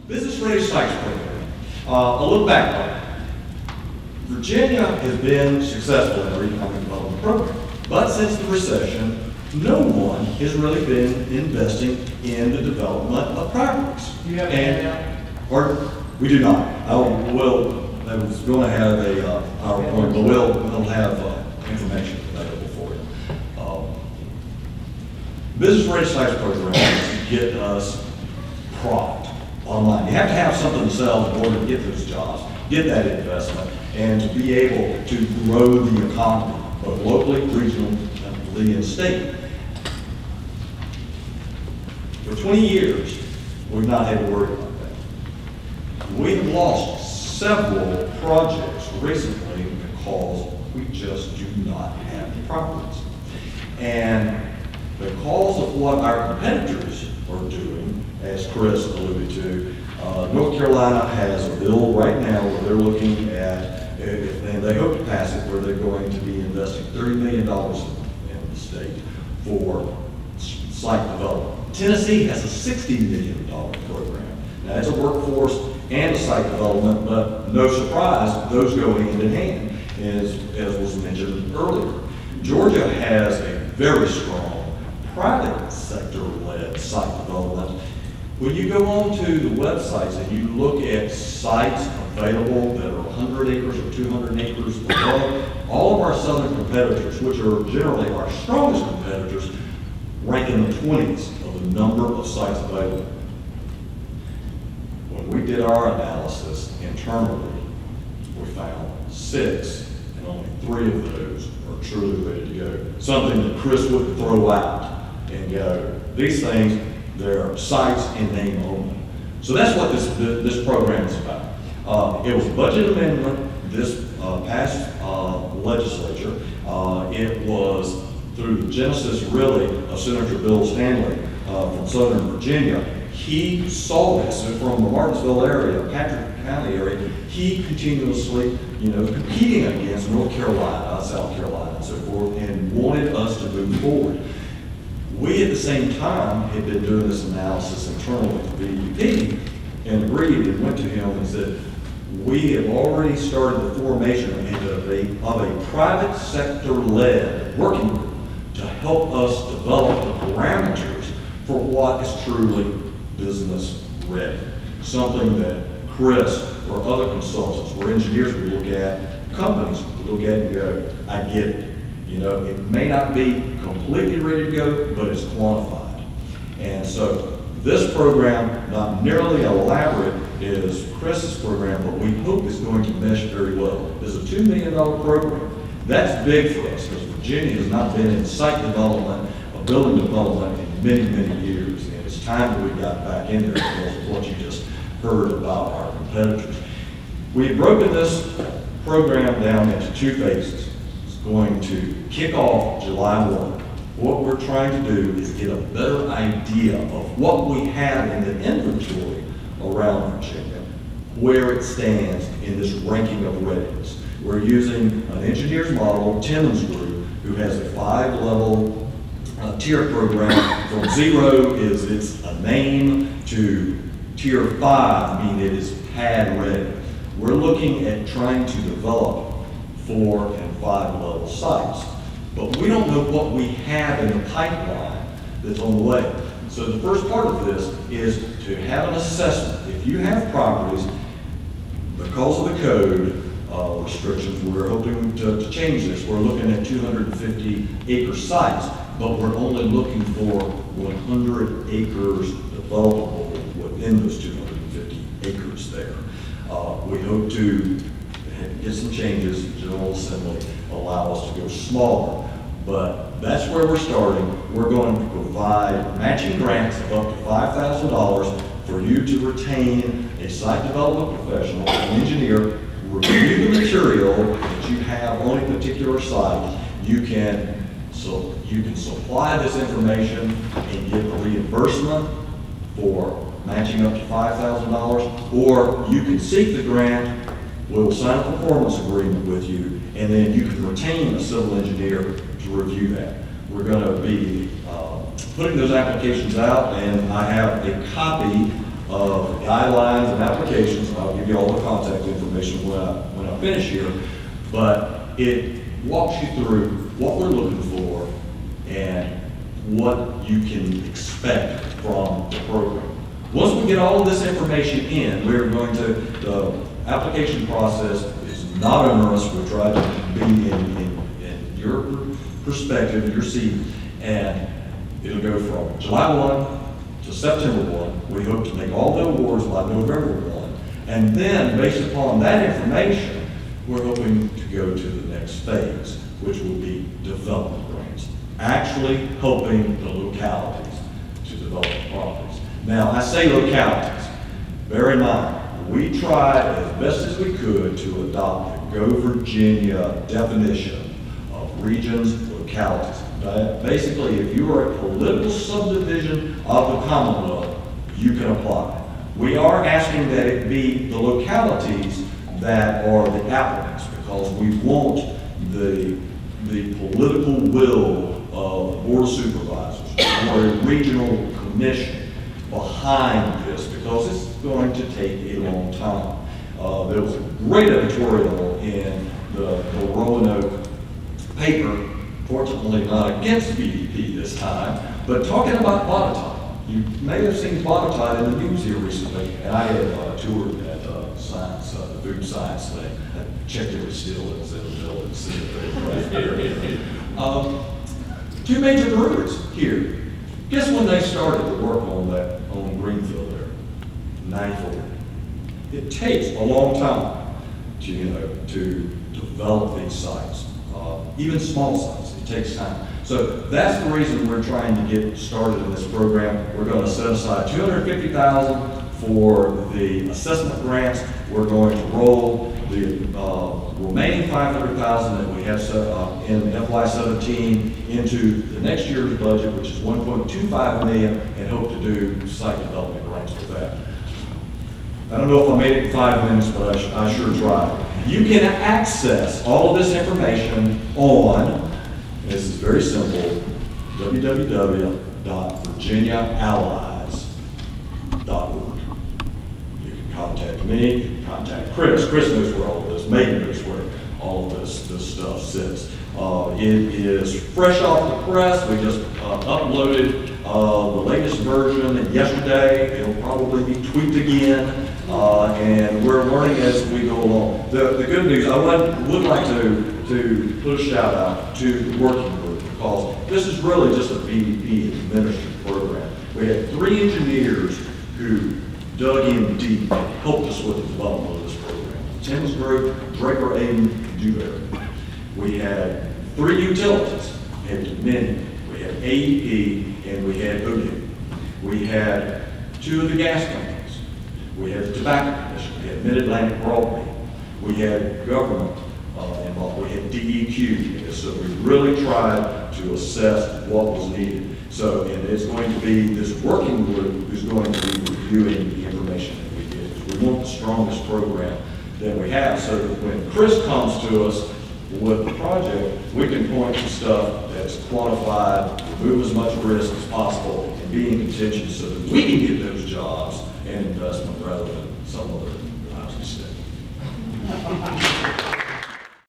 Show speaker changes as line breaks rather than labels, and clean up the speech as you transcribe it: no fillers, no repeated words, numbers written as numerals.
Business Ready Sites Program. A little background. Virginia has been successful in our economic development program, but since the recession, no one has really been investing in the development of properties.
Do you have a
Or we do not. I was going to have a PowerPoint, but we'll have information available for you. Business Ready Sites Program is to get us product online. You have to have something to sell in order to get those jobs, get that investment, and to be able to grow the economy, both locally, regionally, and state. For 20 years, we've not had to worry about that. We have lost several projects recently because we just do not have the properties. And because of what our competitors are doing, as Chris alluded to, North Carolina has a bill right now where they're looking at, and they hope to pass it, where they're going to be investing $30 million in the state for site development. Tennessee has a $60 million program. Now, it's a workforce and a site development, but no surprise, those go hand in hand, as was mentioned earlier. Georgia has a very strong private sector-led site development. When you go onto the websites and you look at sites available that are 100 acres or 200 acres above, all of our southern competitors, which are generally our strongest competitors, rank in the 20s of the number of sites available. When we did our analysis internally, we found 6, and only 3 of those are truly ready to go. Something that Chris wouldn't throw out and go, these things, they're sites in name only. So that's what this program is about. It was a budget amendment this past legislature. It was through the genesis, really, of Senator Bill Stanley from Southern Virginia. He saw this from the Martinsville area, Patrick County area. He continuously, competing against North Carolina, South Carolina, and so forth, and wanted us to move forward. We, at the same time, had been doing this analysis internally with the VUP and agreed and went to him and said, we have already started the formation of a private sector-led working group to help us develop the parameters for what is truly business ready. Something that Chris or other consultants or engineers would look at, companies would look at and go, I get it. It may not be completely ready to go, but it's quantified. And so this program, not nearly elaborate as Chris's program, but we hope is going to mesh very well. It's a $2 million program. That's big for us because Virginia has not been in site development or building development in many, many years. And it's time that we got back in there because of what you just heard about our competitors. We've broken this program down into 2 phases. Going to kick off July 1. What we're trying to do is get a better idea of what we have in the inventory around Virginia, where it stands in this ranking of readiness. We're using an engineer's model, Timmons Group, who has a 5-level tier program. From 0 is it's a name to tier 5, meaning it is pad ready. We're looking at trying to develop 4 and 5-level sites. But we don't know what we have in the pipeline that's on the way. So the first part of this is to have an assessment. If you have properties, because of the code restrictions, we're hoping to change this. We're looking at 250-acre sites, but we're only looking for 100 acres developable within those 250 acres there. We hope to get some changes. General Assembly allow us to go smaller, but that's where we're starting. We're going to provide matching grants of up to $5,000 for you to retain a site development professional, an engineer, review the material that you have on a particular site. You can supply this information and get a reimbursement for matching up to $5,000, or you can seek the grant. We'll sign a performance agreement with you, and then you can retain a civil engineer to review that. We're going to be putting those applications out, and I have a copy of guidelines and applications, and I'll give you all the contact information when I finish here, but it walks you through what we're looking for and what you can expect from the program. Once we get all of this information in, we're going to, the application process is not onerous. We try to be in your perspective, your seat, and it'll go from July 1 to September 1. We hope to make all the awards by November 1. And then, based upon that information, we're hoping to go to the next phase, which will be development grants, actually helping the localities to develop the properties. Now, I say localities. Bear in mind, we tried as best as we could to adopt the Go Virginia definition of regions, localities. Basically, if you are a political subdivision of the Commonwealth, you can apply. We are asking that it be the localities that are the applicants, because we want the political will of the Board of Supervisors or a regional commission behind this, because it's going to take a long time. There was a great editorial in the Roanoke paper, fortunately not against BDP this time, but talking about Botetourt. You may have seen Botetourt in the news here recently, and I had toured that science, food science thing. I checked it was still in the building, see it right here. Two major breweries here. Guess when they started to work on Greenfield there? 94. It takes a long time to develop these sites, even small sites. It takes time. So that's the reason we're trying to get started in this program. We're going to set aside $250,000 for the assessment grants. We're going to roll the remaining $500,000 that we have set up in FY17 into the next year's budget, which is $1.25 million, and hope to do site development grants with that. I don't know if I made it in 5 minutes, but I sure tried. You can access all of this information on, this is very simple, www.virginiaallies.org. You can contact me, you can contact Chris. Chris knows where all of this, Megan knows where all of this stuff sits. It is fresh off the press. We just uploaded the latest version yesterday. It'll probably be tweaked again. And we're learning as we go along. The good news, I would like to put a shout out to the working group, because this is really just a BDP administered program. We had 3 engineers who dug in deep and helped us with the development of this program. Tim's group, Draper, Aiden, and Dewberry. We had 3 utilities. We had Dominion, we had AEP, and we had ODIP. We had 2 of the gas companies. We had the Tobacco Commission, we had Mid-Atlantic Broadband, we had government involved, we had DEQ, so we really tried to assess what was needed. So, and it's going to be this working group who's going to be reviewing the information that we get. We want the strongest program that we have, so that when Chris comes to us with the project, we can point to stuff that's quantified, remove as much risk as possible, and be in contention so that we can get those jobs and investment rather than some other housing state.